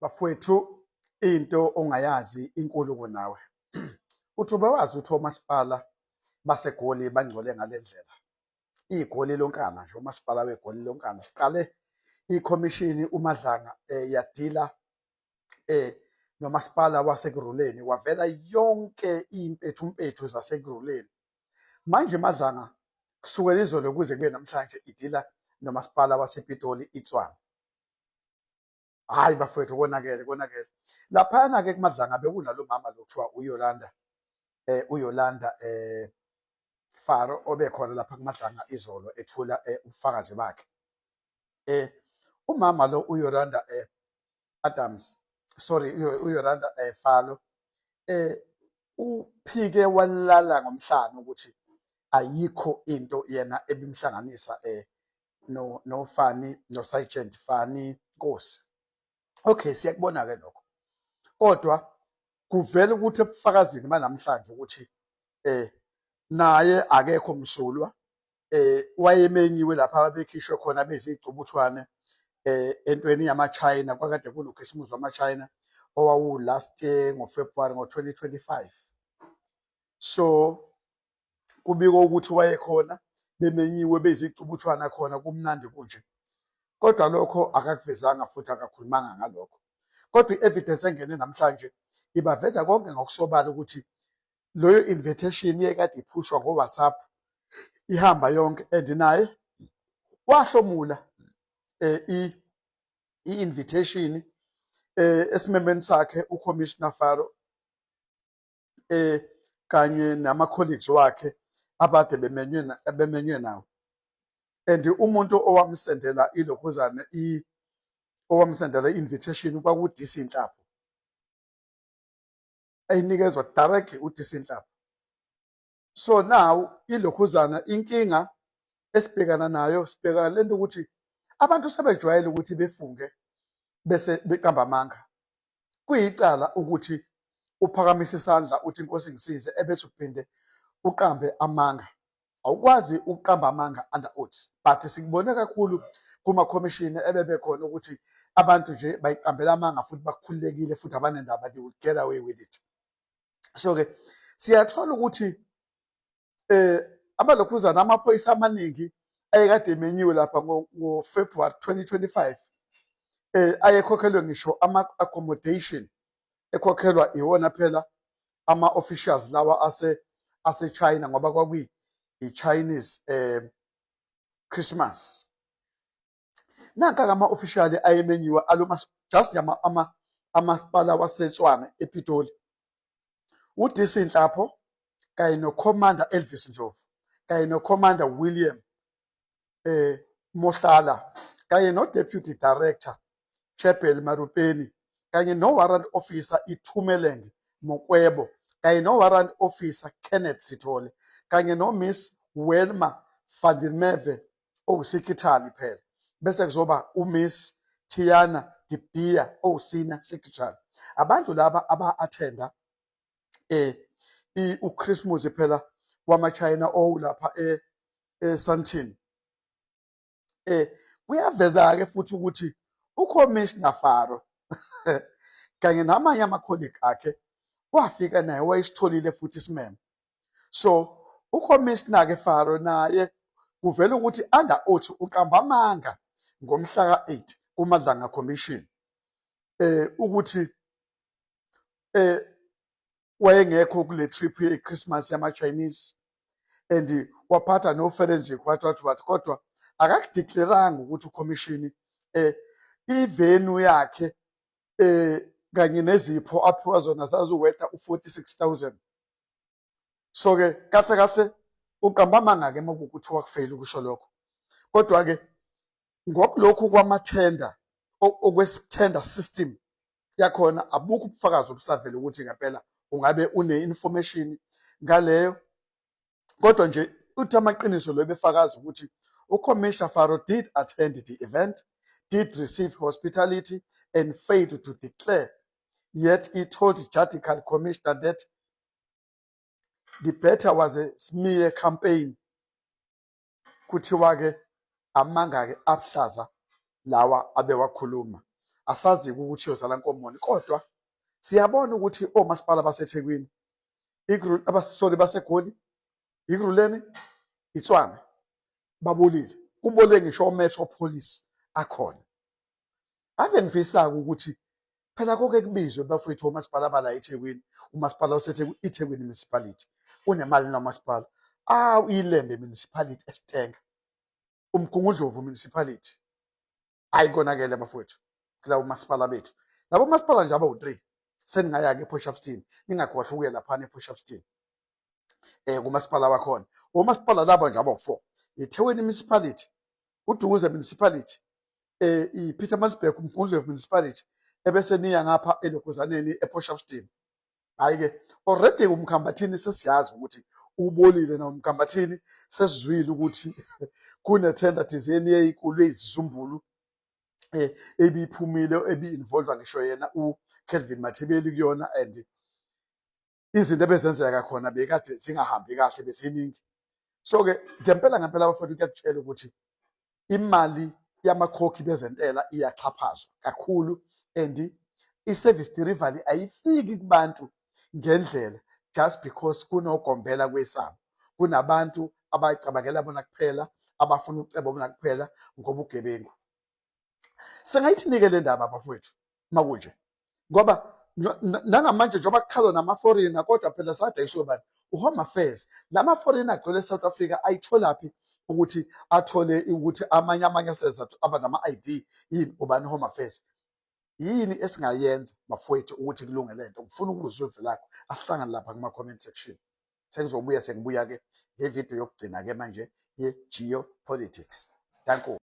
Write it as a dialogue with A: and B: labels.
A: Bafowethu, into ongayazi inkulu kunawe. Uthi ubewazi ukuthi omasipala baseGoli bangcole ngale ndlela. IGoli lonkana nje, umasipala weGoli lonkana. Siqale ikhomishini uMadlanga yadila nomasipala waseKuruleni, wavela yonke iy'mpethu zaseKuruleni. Manje Madlanga kusukela izolo kuze kube namhlanje idila nomasipala wasePitoli iTshwane. Hayi bafowethu, konakele. Laphayana-ke kuMadlanga bekunalo mama lo kuthiwa uYolanda Faro obekhona lapha kuMadlanga izolo ethula ubufakazi bakhe. Umama lo uYolanda uYolanda Falo uphike walala ngomhlane ukuthi ayikho into yena ebimhlanganisa noSergeant Fani Nkosi. Okay, siyakubona-ke lokho, kodwa kuvela ukuthi ebufakazini banamhlanje ukuthi naye akekho msulwa, wayemenyiwe lapha abekhishwe khona beziy'cubuthwane entweni yama-China. Kwakade kunokhisimusi wama-China owawu-last year ngoFebruwari ngo-2025. So kubikwa ukuthi wayekhona bemenyiwe beziy'cubuthwana khona, kumnandi kunje. Kodwa lokho akakuvezanga futhi akakhulumanga ngalokho. Kodwa i-evidence engene namhlanje ibaveza konke ngokusobala ukuthi loyo invitation yekade iphushwa ngo-WhatsApp ihamba yonke, and naye wahlomula i-invitation esimemeni sakhe uCommissioner Faro kanye nama-colleagues wakhe abade bemenywe nawo. And umuntu owamsendela ilokhuzana owamsendela i-invitation kwaku-DC Nhlapho, ayinikezwa directly uDC Nhlapho. So now ilokhuzana inkinga esibhekana nayo, sibhekana lento ukuthi abantu sebejwayele ukuthi befunge bese beqamba amanga. Kuyicala ukuthi uphakamise isandla uthi Nkosi ngisize ebese uphinde uqambe amanga. Awukwazi ukuqamba amanga under oath, but sikubone kakhulu kuma-commission ebebekhona ukuthi abantu nje bayiqambela amanga futhi bakhululekile futhi abanendaba, they would get away with it. So-ke siyathola ukuthi abalokhuzana amaphoyisa amaningi ayekade emenyiwe lapha ngoFebruwari 2025 ayekhokhelwe ngisho ama-accommodation ekhokhelwa iwona phela ama-officials lawa ase-China, ngoba kwakuyi i-Chinese Christmas. Nanka-ke ama-official ayemenyiwe just amasipala waseTshwane ePitoli, uDC Nhlapho kanye noCommander Elvis Ndlovu kanye noCommander William Mohlala kanye no-Deputy Director Chebel Marupeni kanye no-Warrant Officer Itumeleng Mokwebo kanye no-Warrant Officer Kenneth Sithole kanye no-Miss Welma van der Merwe owusekithali phela, bese kuzoba uMiss Tiana Dibia owusenior secretary. Abantu laba aba-attenda uChristmas phela wama-China owulapha eSandton. Kuyaveza-ke futhi ukuthi uCommissioner Faro kanye namanye ama-colleague akhe wafika naye wayesitholile futhi isimemo. So uCommissioner-ke Faro naye kuvela ukuthi under oath uqamba amanga ngomhla ka-8 kuMadlanga Commission ukuthi wayengekho kule trip ye-Christmas yama-Chinese, and waphatha no-forensic wathi, kodwa akakudeclaranga ukuthi uCommission ivenu yakhe kanye nezipho aphiwa zona zaziwetha u-46,000. So-ke kahle uqamba amanga-ke makukuthiwa kufeyile ukusho lokho. Kodwa-ke ngokulokhu kwamathenda okwesithenda system yakhona, abukho ubufakazi obusavela ukuthi ngempela ungabe une-information ngaleyo. Kodwa nje uthi amaqiniso lo befakazi ukuthi uCommissioner Faro did attend the event, did receive hospitality and failed to declare. Yet he told the Judicial Commissioner that the better was a smear campaign. Kuthiwa-ke amanga-ke abuhlaza lawa abewakhuluma. asazi ukuthi yozala nkomoni, kodwa siyabona ukuthi omasipala baseThekwini, abasisoli baseGoli, iGruleni, iTshwane babolile. Kubole ngisho oMetro Police akhona. Ave ngifisa-ke ukuthi phela konke kubizwe bafowethu omasipala bala eThekwini, umasipala waseThekwini, iThekwini municipality unemali nomasipala. Ilembe municipality eStenga, uMgungundlovu municipality ayikonakele bafowethu kula umasipala bethu. Labo masipala nje abawu-3 seningaya-ke ePortshepstone, ningakhohlwa ukuya laphana ePortshepstone kumasipala wakhona. Omasipala laba nje abawu-4, iThekwini municipality, uDukuza municipality, iPietermaritzburg uMgungundlovu municipality, ebese niya ngapha eLokuzaneni ePortshepstone. Hayi-ke already uMkhambathini sesiyazi ukuthi ubolile, naMkhambathini sesizwile ukuthi kunethenda thizeni yey'kulu ezizumbulu ebiphumile ebi-involve ngisho yena uKelvin Mathebeli kuyona, and izinto ebezenzeka khona bekade zingahambi kahle beziningi. So-ke ngempela bafowethu kuyakutshela ukuthi imali yamakhokhi bezentela iyaxhaphazwa kakhulu, and i-service delivery ayifiki kubantu ngendlela, just because kunogombela kwesabo. Kunabantu abayicabangela bona kuphela, abafuna uceba bona kuphela ngobugebengu. Sengayithinike le ndaba bafowethu makunje, ngoba nangamanje njengoba kukhalwa nama-foreigner, kodwa phela sadayiswe bani? uHome Affairs. Lama-foreigner agcwele eSouth Africa ayitholaphi ukuthi athole ukuthi amanye aseza aba nama-ID yini? Ubani Home Affairs? Yini esingayenza bafowethu ukuthi kulunge lento? Ngifuna ukuzwa ivwi lakho, asihlangane lapha kuma-comment section. Sengibuya-ke ngevidiyo yokugcina-ke manje ye-geopolitics. Danko.